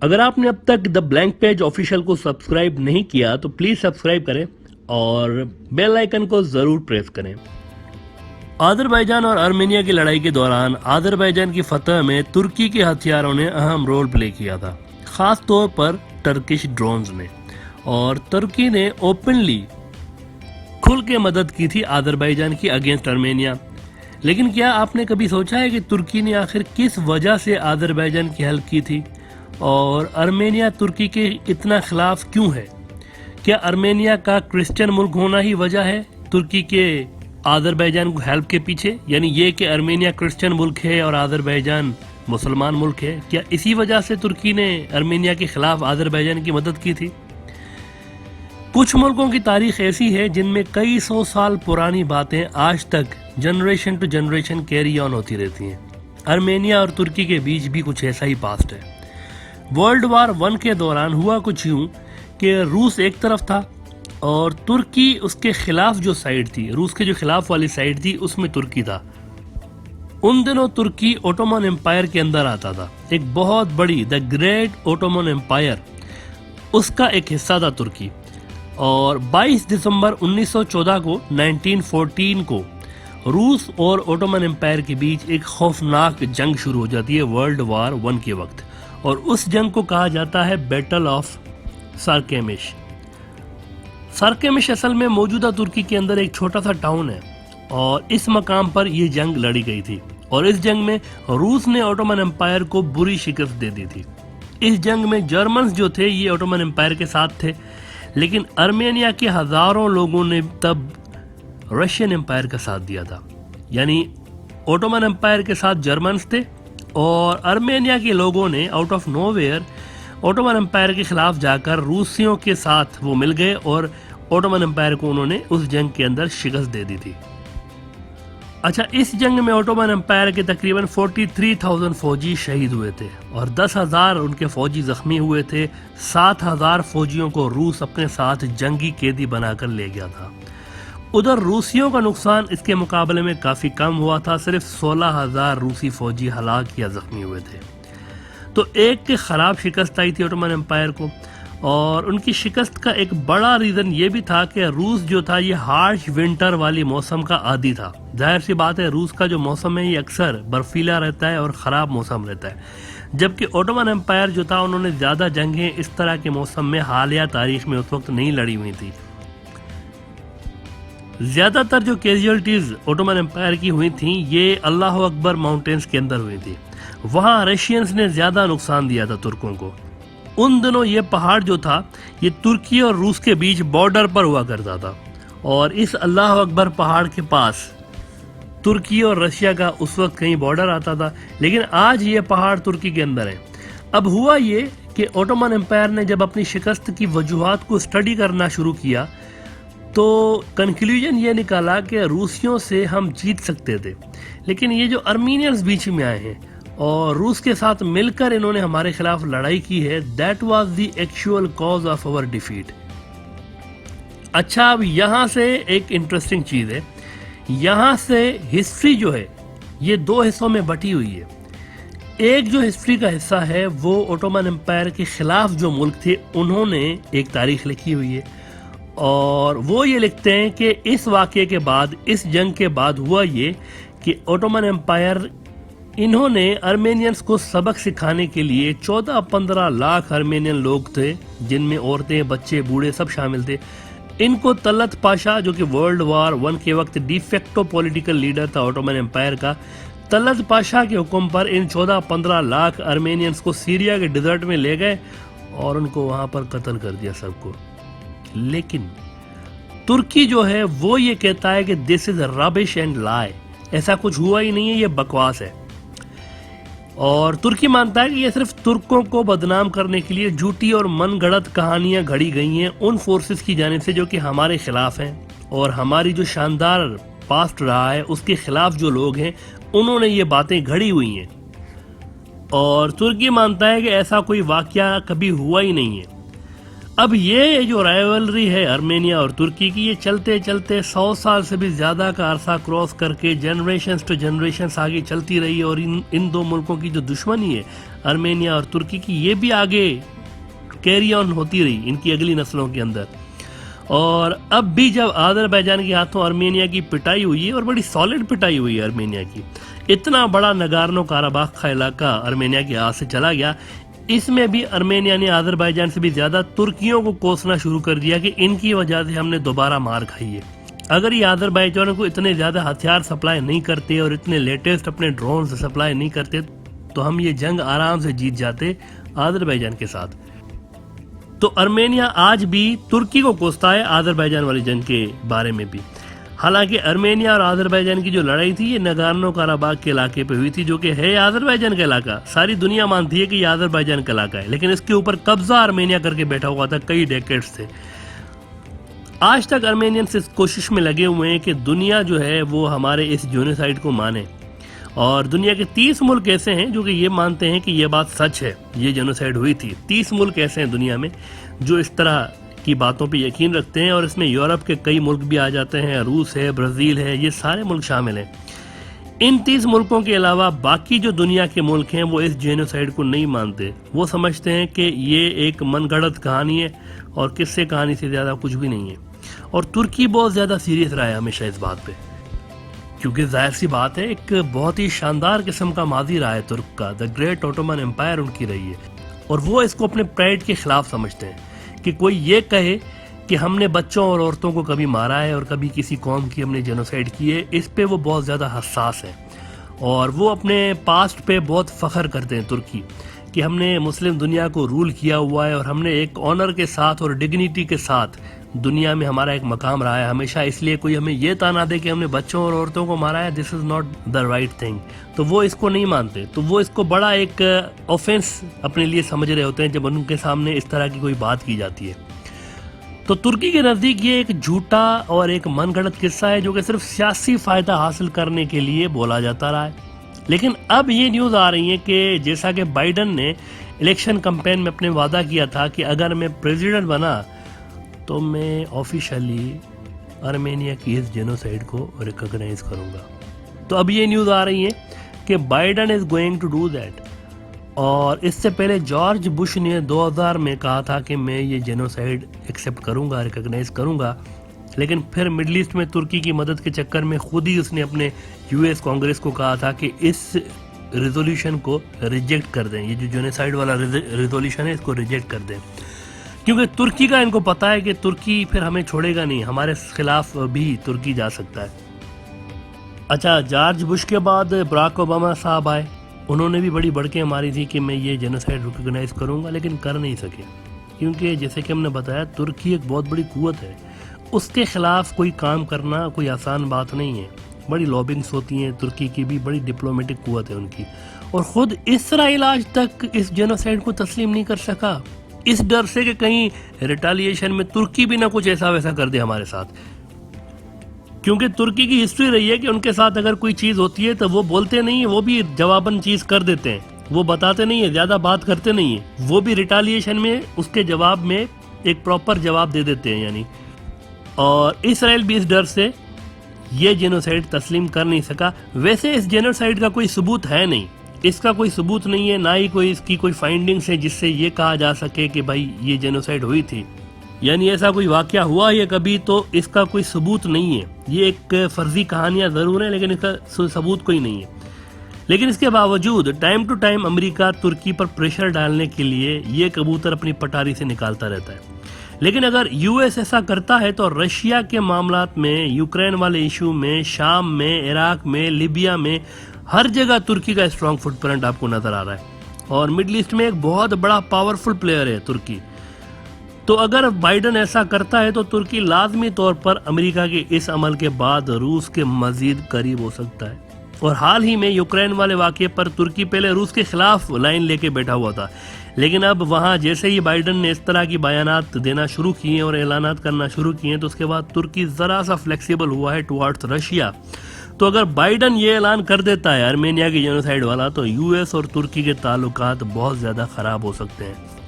اگر آپ نے اب تک دا بلینک پیج آفیشیل کو سبسکرائب نہیں کیا تو پلیز سبسکرائب کریں اور بیل آئیکن کو ضرور پریس کریں۔ آذربائیجان اور ارمینیا کی لڑائی کے دوران آذربائیجان کی فتح میں ترکی کے ہتھیاروں نے اہم رول پلے کیا تھا، خاص طور پر ٹرکش ڈرونز نے، اور ترکی نے اوپنلی کھل کے مدد کی تھی آذربائیجان کی اگینسٹ ارمینیا۔ لیکن کیا آپ نے کبھی سوچا ہے کہ ترکی نے آخر کس وجہ سے آذربائیجان کی ہیلپ کی تھی، اور ارمینیا ترکی کے اتنا خلاف کیوں ہے؟ کیا ارمینیا کا کرسچن ملک ہونا ہی وجہ ہے ترکی کے آذربائیجان کو ہیلپ کے پیچھے؟ یعنی یہ کہ ارمینیا کرسچن ملک ہے اور آذربائیجان مسلمان ملک ہے، کیا اسی وجہ سے ترکی نے ارمینیا کے خلاف آذربائیجان کی مدد کی تھی؟ کچھ ملکوں کی تاریخ ایسی ہے جن میں کئی سو سال پرانی باتیں آج تک generation to generation carry on ہوتی رہتی ہیں۔ ارمینیا اور ترکی کے بیچ بھی کچھ ایسا ہی پاسٹ ہے۔ ورلڈ وار 1 کے دوران ہوا کچھ یوں کہ روس ایک طرف تھا اور ترکی اس کے خلاف جو سائیڈ تھی، روس کے جو خلاف والی سائیڈ تھی اس میں ترکی تھا۔ ان دنوں ترکی اوٹومن امپائر کے اندر آتا تھا، ایک بہت بڑی دا گریٹ اوٹومن امپائر، اس کا ایک حصہ تھا ترکی۔ اور 22 دسمبر 1914 کو 1914 کو روس اور اوٹومن امپائر کے بیچ ایک خوفناک جنگ شروع ہو جاتی ہے ورلڈ وار 1 کے وقت، اور اس جنگ کو کہا جاتا ہے بیٹل آف سارکیمش۔ سارکیمش اصل میں موجودہ ترکی کے اندر ایک چھوٹا سا ٹاؤن ہے، اور اس مقام پر یہ جنگ لڑی گئی تھی، اور اس جنگ میں روس نے اوٹومن امپائر کو بری شکست دے دی تھی۔ اس جنگ میں جرمنز جو تھے یہ اوٹومن امپائر کے ساتھ تھے، لیکن ارمینیا کے ہزاروں لوگوں نے تب رشین امپائر کا ساتھ دیا تھا۔ یعنی اوٹومن امپائر کے ساتھ جرمنز تھے، اور ارمینیا کے لوگوں نے out of nowhere Ottoman empire کے خلاف جا کر روسیوں کے ساتھ وہ مل گئے، اور اوٹومن امپائر کو انہوں نے اس جنگ کے اندر شکست دے دی تھی۔ اچھا، اس جنگ میں اوٹومن امپائر کے تقریباً 43,000 فوجی شہید ہوئے تھے، اور 10,000 ان کے فوجی زخمی ہوئے تھے۔ 7,000 فوجیوں کو روس اپنے ساتھ جنگی قیدی بنا کر لے گیا تھا۔ ادھر روسیوں کا نقصان اس کے مقابلے میں کافی کم ہوا تھا، صرف 16,000 روسی فوجی ہلاک یا زخمی ہوئے تھے۔ تو ایک خراب شکست آئی تھی اوٹومن امپائر کو، اور ان کی شکست کا ایک بڑا ریزن یہ بھی تھا کہ روس جو تھا یہ ہارش ونٹر والی موسم کا عادی تھا۔ ظاہر سی بات ہے، روس کا جو موسم ہے یہ اکثر برفیلا رہتا ہے اور خراب موسم رہتا ہے، جبکہ اوٹومن امپائر جو تھا انہوں نے زیادہ جنگیں اس طرح کے موسم میں حالیہ تاریخ میں اس وقت نہیں لڑی ہوئی تھی۔ زیادہ تر جو کیجولٹیز اوٹومن امپائر کی ہوئی تھیں یہ اللہ اکبر ماؤنٹینز کے اندر ہوئی تھی، وہاں رشینز نے زیادہ نقصان دیا تھا ترکوں کو۔ ان دنوں یہ پہاڑ جو تھا یہ ترکی اور روس کے بیچ بارڈر پر ہوا کرتا تھا، اور اس اللہ اکبر پہاڑ کے پاس ترکی اور رشیا کا اس وقت کہیں بارڈر آتا تھا، لیکن آج یہ پہاڑ ترکی کے اندر ہیں۔ اب ہوا یہ کہ اوٹومن امپائر نے جب اپنی شکست کی وجوہات کو اسٹڈی کرنا شروع کیا تو کنکلوژن یہ نکالا کہ روسیوں سے ہم جیت سکتے تھے، لیکن یہ جو ارمینینز بیچ میں آئے ہیں اور روس کے ساتھ مل کر انہوں نے ہمارے خلاف لڑائی کی ہے، that was the actual cause of our defeat. اچھا، اب یہاں سے ایک انٹرسٹنگ چیز ہے، یہاں سے ہسٹری جو ہے یہ 2 حصوں میں بٹی ہوئی ہے۔ ایک جو ہسٹری کا حصہ ہے وہ اوٹومن امپائر کے خلاف جو ملک تھے انہوں نے ایک تاریخ لکھی ہوئی ہے، اور وہ یہ لکھتے ہیں کہ اس واقعے کے بعد، اس جنگ کے بعد ہوا یہ کہ اوٹومن امپائر انہوں نے ارمینینز کو سبق سکھانے کے لیے 14-15 لاکھ ارمینین لوگ تھے، جن میں عورتیں، بچے، بوڑھے سب شامل تھے، ان کو طلت پاشا جو کہ ورلڈ وار 1 کے وقت ڈی فیکٹو پولیٹیکل لیڈر تھا اوٹومن امپائر کا، طلت پاشا کے حکم پر ان 14-15 لاکھ ارمینینز کو سیریا کے ڈیزرٹ میں لے گئے اور ان کو وہاں پر قتل کر دیا سب کو۔ لیکن ترکی جو ہے وہ یہ کہتا ہے کہ دس از ربش اینڈ لائی، ایسا کچھ ہوا ہی نہیں ہے، یہ بکواس ہے۔ اور ترکی مانتا ہے کہ یہ صرف ترکوں کو بدنام کرنے کے لیے جھوٹی اور من گھڑت کہانیاں گھڑی گئی ہیں ان فورسز کی جانب سے جو کہ ہمارے خلاف ہیں، اور ہماری جو شاندار پاسٹ رہا ہے اس کے خلاف جو لوگ ہیں انہوں نے یہ باتیں گھڑی ہوئی ہیں۔ اور ترکی مانتا ہے کہ ایسا کوئی واقعہ کبھی ہوا ہی نہیں ہے۔ اب یہ جو رائیولری ہے ارمینیا اور ترکی کی، یہ چلتے چلتے 100 سال سے بھی زیادہ کا عرصہ کراس کر کے جنریشنز ٹو جنریشنز آگے چلتی رہی، اور ان دو ملکوں کی جو دشمنی ہے ارمینیا اور ترکی کی، یہ بھی آگے کیری آن ہوتی رہی ان کی اگلی نسلوں کے اندر۔ اور اب بھی جب آذربائیجان کے ہاتھوں ارمینیا کی پٹائی ہوئی ہے، اور بڑی سالڈ پٹائی ہوئی ہے ارمینیا کی، اتنا بڑا نگارنو کاراباخ کا علاقہ ارمینیا کے ہاتھ سے چلا گیا، اس میں بھی ارمینیا نے آذربائیجان سے بھی زیادہ ترکیوں کو کوسنا شروع کر دیا کہ ان کی وجہ سے ہم نے دوبارہ مار کھائی ہے۔ اگر یہ آذربائیجان کو اتنے زیادہ ہتھیار سپلائی نہیں کرتے اور اتنے لیٹسٹ اپنے ڈرونز سپلائی نہیں کرتے تو ہم یہ جنگ آرام سے جیت جاتے آذربائیجان کے ساتھ۔ تو ارمینیا آج بھی ترکی کو کوستا ہے آذربائیجان والی جنگ کے بارے میں بھی۔ حالانکہ ارمینیا اور آذربائیجان کی جو لڑائی تھی یہ نگارنو کاراباخ کے علاقے پہ ہوئی تھی، جو کہ ہے آذربائیجان کا علاقہ۔ ساری دنیا مانتی ہے کہ یہ آذربائیجان کا علاقہ ہے، لیکن اس کے اوپر قبضہ ارمینیا کر کے بیٹھا ہوا تھا کئی ڈیکیڈز سے۔ آج تک ارمینینس اس کوشش میں لگے ہوئے ہیں کہ دنیا جو ہے وہ ہمارے اس جینوسائیڈ کو مانے، اور دنیا کے 30 ملک ایسے ہیں جو کہ یہ مانتے ہیں کہ یہ بات سچ ہے، یہ جینوسائیڈ ہوئی تھی۔ 30 ملک ایسے ہیں دنیا میں جو اس طرح کی باتوں پہ یقین رکھتے ہیں، اور اس میں یورپ کے کئی ملک بھی آ جاتے ہیں، روس ہے، برازیل ہے، یہ سارے ملک شامل ہیں۔ ان 30 ملکوں کے علاوہ باقی جو دنیا کے ملک ہیں وہ اس جینوسائیڈ کو نہیں مانتے، وہ سمجھتے ہیں کہ یہ ایک من گھڑت کہانی ہے اور قصے کہانی سے زیادہ کچھ بھی نہیں ہے۔ اور ترکی بہت زیادہ سیریس رہا ہے ہمیشہ اس بات پہ، کیونکہ ظاہر سی بات ہے ایک بہت ہی شاندار قسم کا ماضی رہا ہے ترک کا، دا گریٹ اوٹومن امپائر ان کی رہی ہے، اور وہ اس کو اپنے پرائڈ کے خلاف سمجھتے ہیں کہ کوئی یہ کہے کہ ہم نے بچوں اور عورتوں کو کبھی مارا ہے اور کبھی کسی قوم کی ہم نے جینوسائیڈ کی ہے، اس پہ وہ بہت زیادہ حساس ہے، اور وہ اپنے پاسٹ پہ بہت فخر کرتے ہیں ترکی کہ ہم نے مسلم دنیا کو رول کیا ہوا ہے، اور ہم نے ایک آنر کے ساتھ اور ڈگنیٹی کے ساتھ دنیا میں ہمارا ایک مقام رہا ہے ہمیشہ، اس لیے کوئی ہمیں یہ تانا دے کہ ہم نے بچوں اور عورتوں کو مارا ہے، this is not the right thing, تو وہ اس کو نہیں مانتے، تو وہ اس کو بڑا ایک آفینس اپنے لیے سمجھ رہے ہوتے ہیں جب ان کے سامنے اس طرح کی کوئی بات کی جاتی ہے۔ تو ترکی کے نزدیک یہ ایک جھوٹا اور ایک من گھڑت قصہ ہے جو کہ صرف سیاسی فائدہ حاصل کرنے کے لیے بولا جاتا رہا ہے۔ لیکن اب یہ نیوز آ رہی ہے کہ جیسا کہ بائیڈن نے الیکشن کمپین میں اپنے وعدہ کیا تھا کہ اگر میں پریزیڈنٹ بنا تو میں آفیشلی ارمینیا کی اس جینوسائیڈ کو ریکگنائز کروں گا۔ تو اب یہ نیوز آ رہی ہے کہ Biden is going to do that, اور اس سے پہلے جارج بش نے 2000 میں کہا تھا کہ میں یہ جینوسائیڈ ایکسیپٹ کروں گا، ریکگنائز کروں گا، لیکن پھر مڈل ایسٹ میں ترکی کی مدد کے چکر میں خود ہی اس نے اپنے یو ایس کانگریس کو کہا تھا کہ اس ریزولوشن کو ریجیکٹ کر دیں، یہ جو جینوسائیڈ والا ریزولوشن ہے اس کو ریجیکٹ کر دیں، کیونکہ ترکی کا ان کو پتا ہے کہ ترکی پھر ہمیں چھوڑے گا نہیں، ہمارے خلاف بھی ترکی جا سکتا ہے۔ اچھا، جارج بش کے بعد براک اوباما صاحب آئے، انہوں نے بھی بڑی بڑکیں ماری تھی کہ میں یہ جینوسائیڈ ریکگنائز کروں گا، لیکن کر نہیں سکے، کیونکہ جیسے کہ ہم نے بتایا ترکی ایک بہت بڑی قوت ہے، اس کے خلاف کوئی کام کرنا کوئی آسان بات نہیں ہے، بڑی لابنگس ہوتی ہیں، ترکی کی بھی بڑی ڈپلومیٹک قوت ہے ان کی، اور خود اسرائیل آج تک اس جینوسائیڈ کو تسلیم نہیں کر سکا، اس ڈر سے کہ کہیں ریٹالیشن میں ترکی بھی نہ کچھ ایسا ویسا کر دے ہمارے ساتھ، کیونکہ ترکی کی ہسٹری رہی ہے کہ ان کے ساتھ اگر کوئی چیز ہوتی ہے تو وہ بولتے نہیں ہیں، وہ بھی جواباً چیز کر دیتے ہیں، وہ بتاتے نہیں ہیں، زیادہ بات کرتے نہیں ہیں، وہ بھی ریٹالیشن میں اس کے جواب میں ایک پراپر جواب دے دیتے ہیں یعنی، اور اسرائیل بھی اس ڈر سے یہ جینوسائیڈ تسلیم کر نہیں سکا۔ ویسے اس جینوسائیڈ کا کوئی ثبوت ہے نہیں، اس کا کوئی ثبوت نہیں ہے، نہ ہی کوئی اس کی کوئی فائنڈنگز ہے جس سے یہ کہا جا سکے کہ بھائی یہ جینوسائیڈ ہوئی تھی، یعنی ایسا کوئی واقعہ ہوا ہے کبھی، تو اس کا کوئی ثبوت نہیں ہے، یہ ایک فرضی کہانیاں ضرور ہیں لیکن اس کا ثبوت کوئی نہیں ہے۔ لیکن اس کے باوجود ٹائم ٹو ٹائم امریکہ ترکی پر پریشر ڈالنے کے لیے یہ کبوتر اپنی پٹاری سے نکالتا رہتا ہے، لیکن اگر یو ایس ایسا کرتا ہے تو رشیا کے معاملات میں، یوکرین والے ایشو میں، شام میں، عراق میں، لیبیا میں، ہر جگہ ترکی کا اسٹرانگ فٹ پرنٹ آپ کو نظر آ رہا ہے، اور مڈل ایسٹ میں ایک بہت بڑا پاورفل پلیئر ہے ترکی۔ تو اگر بائیڈن ایسا کرتا ہے تو ترکی لازمی طور پر امریکہ کے اس عمل کے بعد روس کے مزید قریب ہو سکتا ہے، اور حال ہی میں یوکرین والے واقعے پر ترکی پہلے روس کے خلاف لائن لے کے بیٹھا ہوا تھا، لیکن اب وہاں جیسے ہی بائیڈن نے اس طرح کی بیانات دینا شروع کیے ہیں اور اعلانات کرنا شروع کیے ہیں تو اس کے بعد ترکی ذرا سا فلیکسیبل ہوا ہے ٹوارڈز رشیا۔ تو اگر بائیڈن یہ اعلان کر دیتا ہے ارمینیا کی جینوسائیڈ والا تو یو ایس اور ترکی کے تعلقات بہت زیادہ خراب ہو سکتے ہیں،